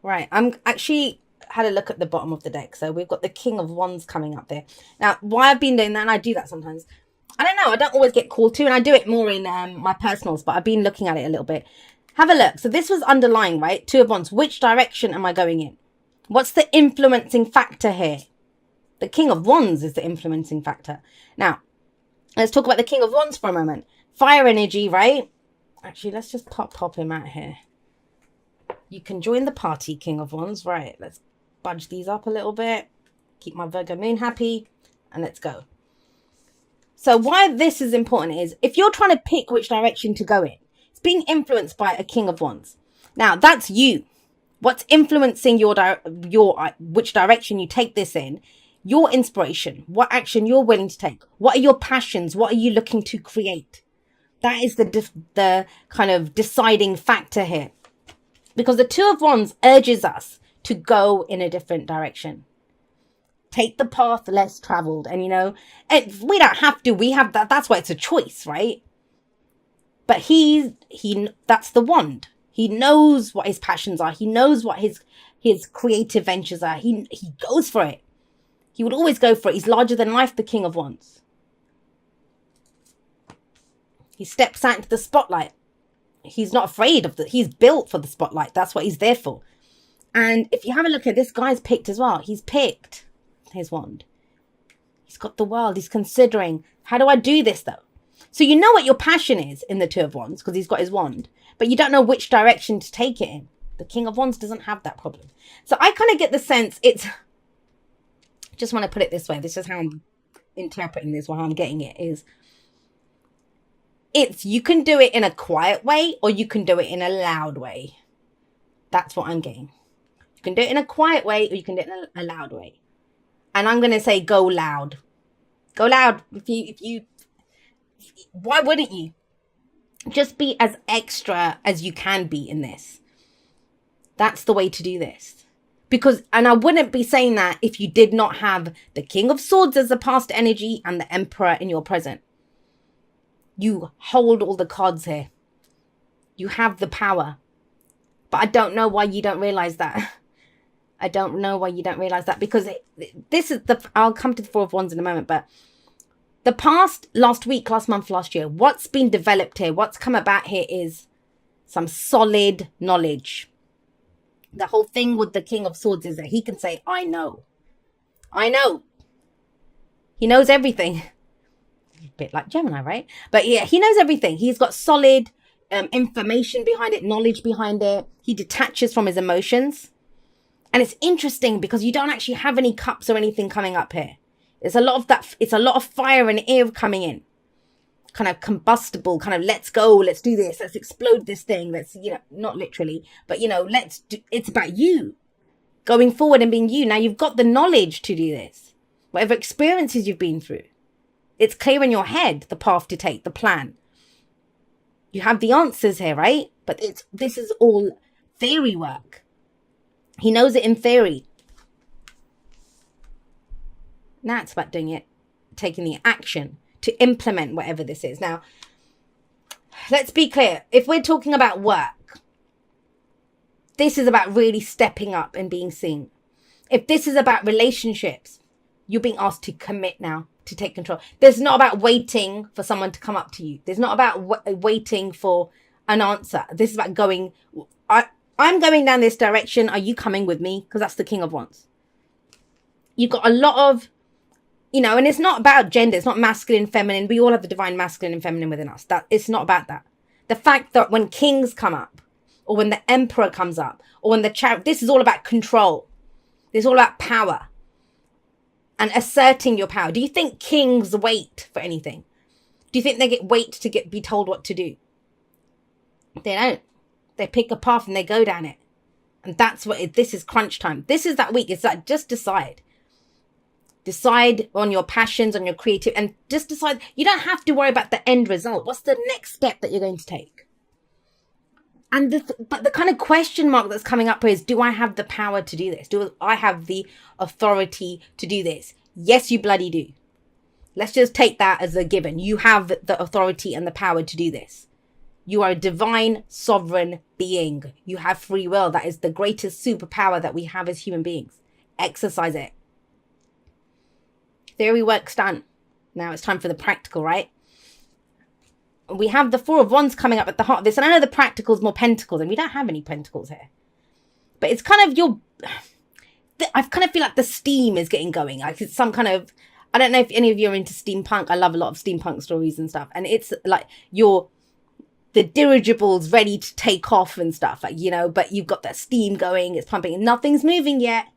Right. I'm actually had a look at the bottom of the deck. So we've got the King of Wands coming up there. Now, why I've been doing that, and I do that sometimes. I don't know. I don't always get called to, and I do it more in my personals, but I've been looking at it a little bit. Have a look. So this was underlying, right? Two of Wands. Which direction am I going in? What's the influencing factor here? The King of Wands is the influencing factor. Now, let's talk about the King of Wands for a moment. Fire energy, right? Actually, let's just pop him out here. You can join the party, King of Wands. Right, let's budge these up a little bit. Keep my Virgo moon happy. And let's go. So why this is important is if you're trying to pick which direction to go in, it's being influenced by a King of Wands. Now, that's you. What's influencing your which direction you take this in? Your inspiration, what action you're willing to take. What are your passions? What are you looking to create? That is the kind of deciding factor here. Because the Two of Wands urges us to go in a different direction. Take the path less traveled. And, you know, we don't have to. We have that. That's why it's a choice, right? But that's the wand. He knows what his passions are. He knows what his creative ventures are. He goes for it. He would always go for it. He's larger than life, the King of Wands. He steps out into the spotlight. He's not afraid of he's built for the spotlight. That's what he's there for. And if you have a look at this guy's picked as well. He's picked his wand. He's got the world. He's considering, how do I do this though? So you know what your passion is in the Two of Wands because he's got his wand, but you don't know which direction to take it in. The King of Wands doesn't have that problem. So I kind of get the sense just want to put it this way. This is how I'm interpreting this, or how I'm getting it is. You can do it in a quiet way or you can do it in a loud way. That's what I'm getting. You can do it in a quiet way or you can do it in a loud way. And I'm going to say go loud. Go loud. Why wouldn't you? Just be as extra as you can be in this. That's the way to do this. And I wouldn't be saying that if you did not have the King of Swords as the past energy and the Emperor in your present. You hold all the cards here. You have the power. But I don't know why you don't realize that. I don't know why you don't realize that. Because I'll come to the Four of Wands in a moment. But the past, last week, last month, last year, what's been developed here, what's come about here is some solid knowledge. The whole thing with the King of Swords is that he can say, I know. I know. He knows everything. A bit like Gemini, right? But yeah, he knows everything. He's got solid information behind it, knowledge behind it. He detaches from his emotions. And it's interesting because you don't actually have any cups or anything coming up here. It's a lot of fire and air coming in. Kind of combustible, kind of let's go, let's do this, let's explode this thing. Let's, not literally, but it's about you going forward and being you. Now you've got the knowledge to do this. Whatever experiences you've been through. It's clear in your head, the path to take, the plan. You have the answers here, right? But this is all theory work. He knows it in theory. Now it's about doing it, taking the action to implement whatever this is. Now, let's be clear. If we're talking about work, this is about really stepping up and being seen. If this is about relationships, you're being asked to commit now. To take control. There's not about waiting for someone to come up to you. There's not about waiting for an answer. This is about going, I'm going down this direction. Are you coming with me? Because that's the King of Wands. You've got a lot of, and it's not about gender. It's not masculine, feminine. We all have the divine masculine and feminine within us. It's not about that. The fact that when kings come up, or when the emperor comes up, or when this is all about control. This is all about power. And asserting your power. Do you think kings wait for anything? Do you think they wait to be told what to do? They don't. They pick a path and they go down it. And that's this is crunch time. This is that week. It's like, just decide. Decide on your passions, on your creative, and just decide. You don't have to worry about the end result. What's the next step that you're going to take? And but the kind of question mark that's coming up here is, do I have the power to do this? Do I have the authority to do this? Yes, you bloody do. Let's just take that as a given. You have the authority and the power to do this. You are a divine sovereign being. You have free will. That is the greatest superpower that we have as human beings. Exercise it. Theory work's done. Now it's time for the practical, right? We have the Four of Wands coming up at the heart of this. And I know the practical is more pentacles, and we don't have any pentacles here. But it's kind of I kind of feel like the steam is getting going. Like it's some kind of, I don't know if any of you are into steampunk. I love a lot of steampunk stories and stuff. And it's like the dirigibles ready to take off and stuff, like, you know, but you've got that steam going, it's pumping, and nothing's moving yet.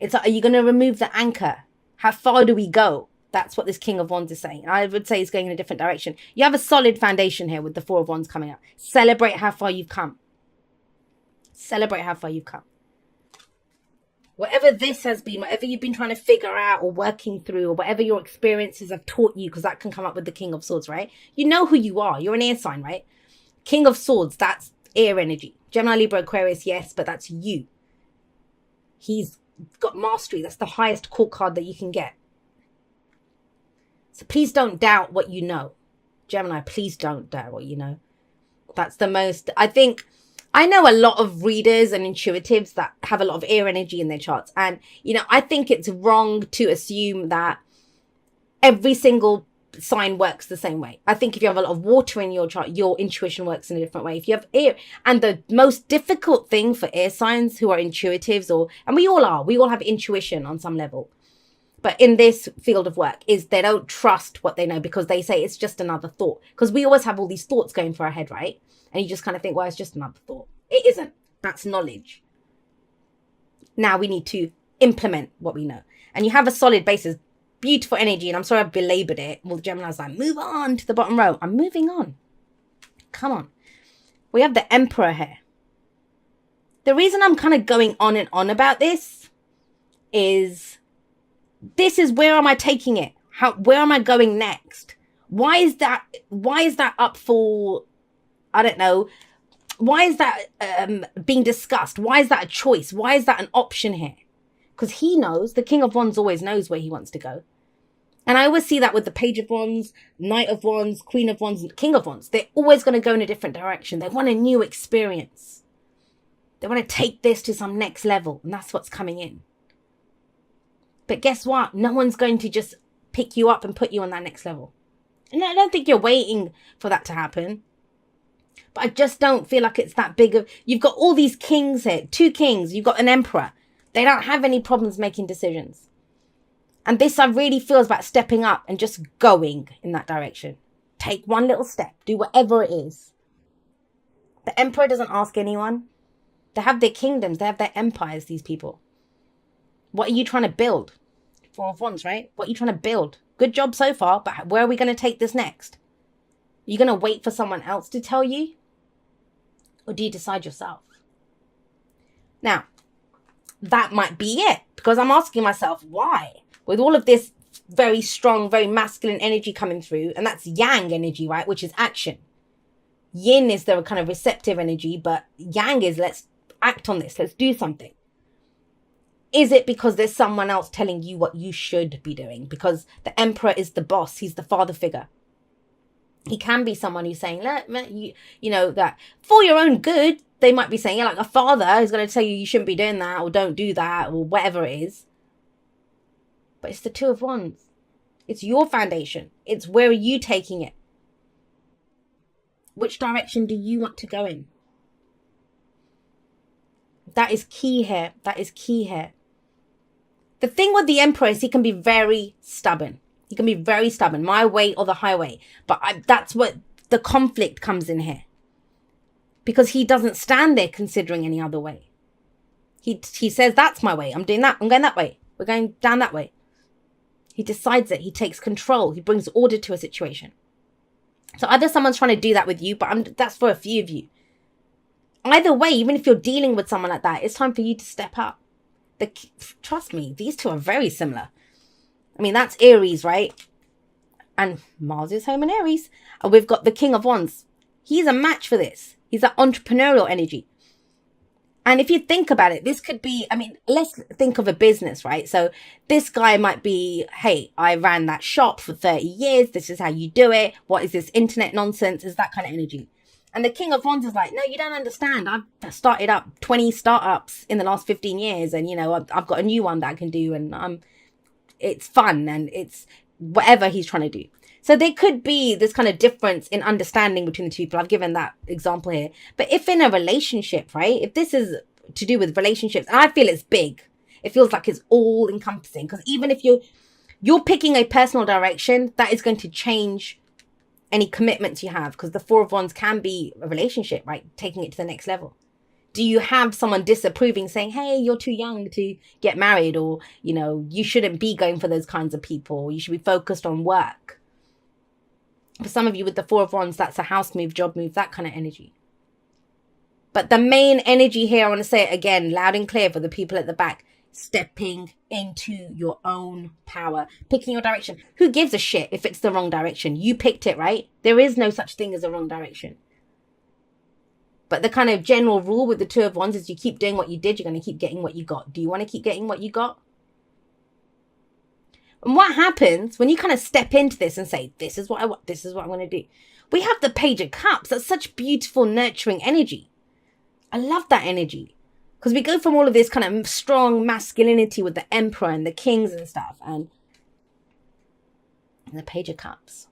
It's like, are you going to remove the anchor? How far do we go? That's what this King of Wands is saying. I would say it's going in a different direction. You have a solid foundation here with the Four of Wands coming up. Celebrate how far you've come. Celebrate how far you've come. Whatever this has been, whatever you've been trying to figure out or working through, or whatever your experiences have taught you, because that can come up with the King of Swords, right? You know who you are. You're an air sign, right? King of Swords, that's air energy. Gemini, Libra, Aquarius, yes, but that's you. He's got mastery. That's the highest court card that you can get. So please don't doubt what you know. Gemini, please don't doubt what you know. That's the most, I know a lot of readers and intuitives that have a lot of air energy in their charts. And, you know, I think it's wrong to assume that every single sign works the same way. I think if you have a lot of water in your chart, your intuition works in a different way. If you have air, and the most difficult thing for air signs who are intuitives, and we all have intuition on some level. But in this field of work is they don't trust what they know, because they say it's just another thought. Because we always have all these thoughts going through our head, right? And you just kind of think, well, it's just another thought. It isn't. That's knowledge. Now we need to implement what we know. And you have a solid basis, beautiful energy. And I'm sorry I've belabored it. Well, Gemini's like, move on to the bottom row. I'm moving on. Come on. We have the Emperor here. The reason I'm kind of going on and on about this is where am I taking it? Where am I going next? Why is that up for, I don't know, why is that being discussed? Why is that a choice? Why is that an option here? Because he knows, the King of Wands always knows where he wants to go. And I always see that with the Page of Wands, Knight of Wands, Queen of Wands, and King of Wands. They're always going to go in a different direction. They want a new experience. They want to take this to some next level. And that's what's coming in. But guess what? No one's going to just pick you up and put you on that next level. And I don't think you're waiting for that to happen. But I just don't feel like it's that big of... You've got all these kings here. 2 kings. You've got an emperor. They don't have any problems making decisions. And this, I really feel, is about stepping up and just going in that direction. Take one little step. Do whatever it is. The emperor doesn't ask anyone. They have their kingdoms. They have their empires, these people. What are you trying to build? 4 of Wands, right? What are you trying to build? Good job so far, but where are we going to take this next? Are you going to wait for someone else to tell you? Or do you decide yourself? Now, that might be it. Because I'm asking myself, why? With all of this very strong, very masculine energy coming through, and that's yang energy, right? Which is action. Yin is the kind of receptive energy, but yang is let's act on this. Let's do something. Is it because there's someone else telling you what you should be doing? Because the emperor is the boss. He's the father figure. He can be someone who's saying, you know, that for your own good, they might be saying, yeah, like a father is going to tell you shouldn't be doing that, or don't do that, or whatever it is. But it's the 2 of Wands. It's your foundation. It's where are you taking it? Which direction do you want to go in? That is key here. That is key here. The thing with the emperor is he can be very stubborn. He can be very stubborn. My way or the highway. But that's what the conflict comes in here. Because he doesn't stand there considering any other way. He says, that's my way. I'm doing that. I'm going that way. We're going down that way. He decides it. He takes control. He brings order to a situation. So either someone's trying to do that with you, but that's for a few of you. Either way, even if you're dealing with someone like that, it's time for you to step up. Trust me, these two are very similar. I mean, that's Aries, right? And Mars is home in Aries. And we've got the King of Wands. He's a match for this. He's that entrepreneurial energy. And if you think about it, this could be, I mean, let's think of a business, right? So this guy might be, hey, I ran that shop for 30 years. This is how you do it. What is this internet nonsense? Is that kind of energy. And the King of Wands is like, no, you don't understand. I've started up 20 startups in the last 15 years. And, I've got a new one that I can do. And it's fun and it's whatever he's trying to do. So there could be this kind of difference in understanding between the two people. I've given that example here. But if in a relationship, right, if this is to do with relationships, and I feel it's big, it feels like it's all encompassing. Because even if you're picking a personal direction, that is going to change any commitments you have, because the Four of Wands can be a relationship, right? Taking it to the next level. Do you have someone disapproving saying, hey, you're too young to get married, or, you shouldn't be going for those kinds of people. You should be focused on work. For some of you with the Four of Wands, that's a house move, job move, that kind of energy. But the main energy here, I want to say it again, loud and clear for the people at the back, stepping into your own power, picking your direction. Who gives a shit if it's the wrong direction? You picked it, right? There is no such thing as a wrong direction. But the kind of general rule with the Two of Wands is you keep doing what you did, you're going to keep getting what you got. Do you want to keep getting what you got? And what happens when you kind of step into this and say, this is what I want, this is what I'm going to do? We have the Page of Cups. That's such beautiful, nurturing energy. I love that energy. Because we go from all of this kind of strong masculinity with the Emperor and the Kings and stuff. And the Page of Cups.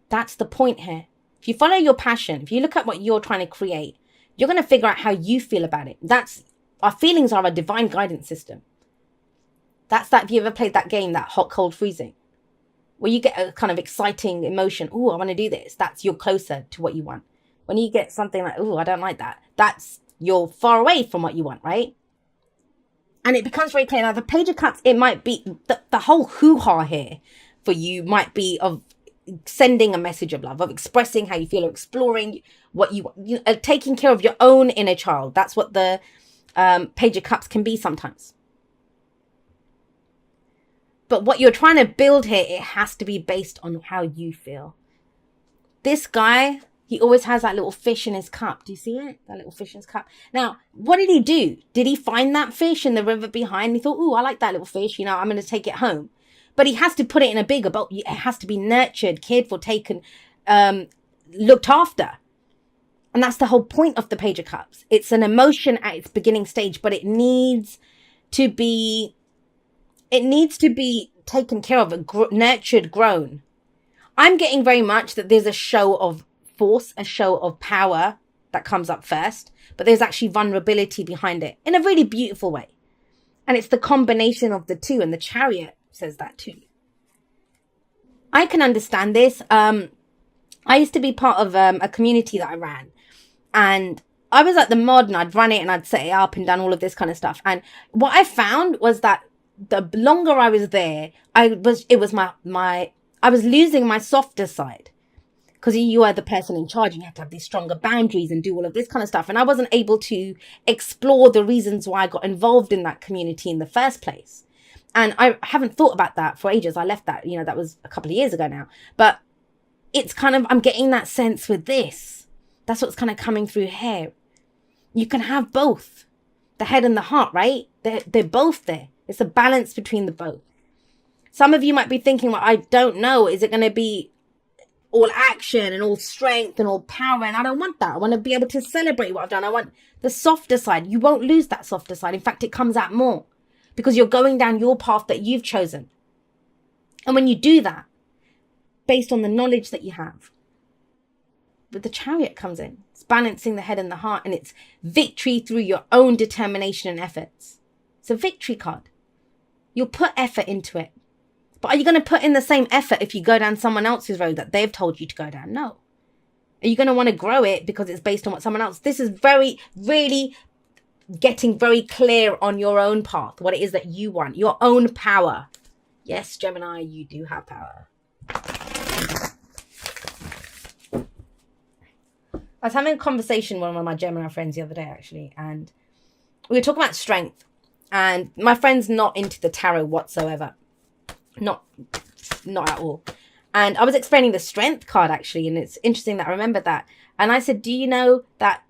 That's the point here. If you follow your passion, if you look at what you're trying to create, you're going to figure out how you feel about it. Our feelings are a divine guidance system. That's that, if you ever played that game, that hot, cold, freezing, where you get a kind of exciting emotion. Oh, I want to do this. That's you're closer to what you want. When you get something like, oh, I don't like that. That's you're far away from what you want, right? And it becomes very clear. Now, the Page of Cups, it might be the whole hoo-ha here for you might be of sending a message of love, of expressing how you feel, or exploring what you want, taking care of your own inner child. That's what the Page of Cups can be sometimes. But what you're trying to build here, it has to be based on how you feel. This guy, he always has that little fish in his cup. Do you see it? That little fish in his cup. Now, what did he do? Did he find that fish in the river behind? He thought, oh, I like that little fish. I'm going to take it home. But he has to put it in a bigger boat. It has to be nurtured, cared for, taken, looked after. And that's the whole point of the Page of Cups. It's an emotion at its beginning stage, but it needs to be taken care of, nurtured, grown. I'm getting very much that there's a show of force, a show of power that comes up first, but there's actually vulnerability behind it in a really beautiful way. And it's the combination of the two, and the Chariot says that too. I can understand this. I used to be part of a community that I ran, and I was at the mod, and I'd run it and I'd set it up and done all of this kind of stuff. And what I found was that the longer I was there, I was losing my softer side, because you are the person in charge and you have to have these stronger boundaries and do all of this kind of stuff. And I wasn't able to explore the reasons why I got involved in that community in the first place. And I haven't thought about that for ages. I left that, that was a couple of years ago now. But it's kind of, I'm getting that sense with this. That's what's kind of coming through here. You can have both, the head and the heart, right? They're both there. It's a balance between the both. Some of you might be thinking, well, I don't know. Is it going to be all action and all strength and all power? And I don't want that. I want to be able to celebrate what I've done. I want the softer side. You won't lose that softer side. In fact, it comes out more because you're going down your path that you've chosen. And when you do that, based on the knowledge that you have, the Chariot comes in. It's balancing the head and the heart, and it's victory through your own determination and efforts. It's a victory card. You'll put effort into it. But are you going to put in the same effort if you go down someone else's road that they've told you to go down? No. Are you going to want to grow it because it's based on what someone else? This is really getting very clear on your own path, what it is that you want, your own power. Yes, Gemini, you do have power. I was having a conversation with one of my Gemini friends the other day, actually, and we were talking about strength. And my friend's not into the tarot whatsoever. Not at all. And I was explaining the strength card, actually, and it's interesting that I remembered that. And I said, do you know that,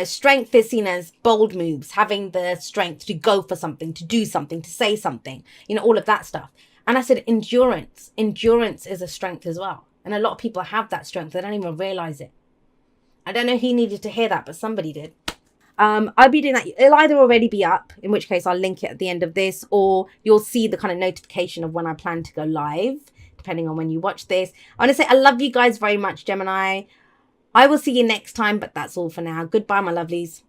strength is seen as bold moves, having the strength to go for something, to do something, to say something, all of that stuff. And I said, endurance is a strength as well. And a lot of people have that strength. They don't even realize it. I don't know who needed to hear that, but somebody did. I'll be doing that. It'll either already be up, in which case I'll link it at the end of this, or you'll see the kind of notification of when I plan to go live, depending on when you watch this. I want to say I love you guys very much, Gemini. I will see you next time, but that's all for now. Goodbye, my lovelies.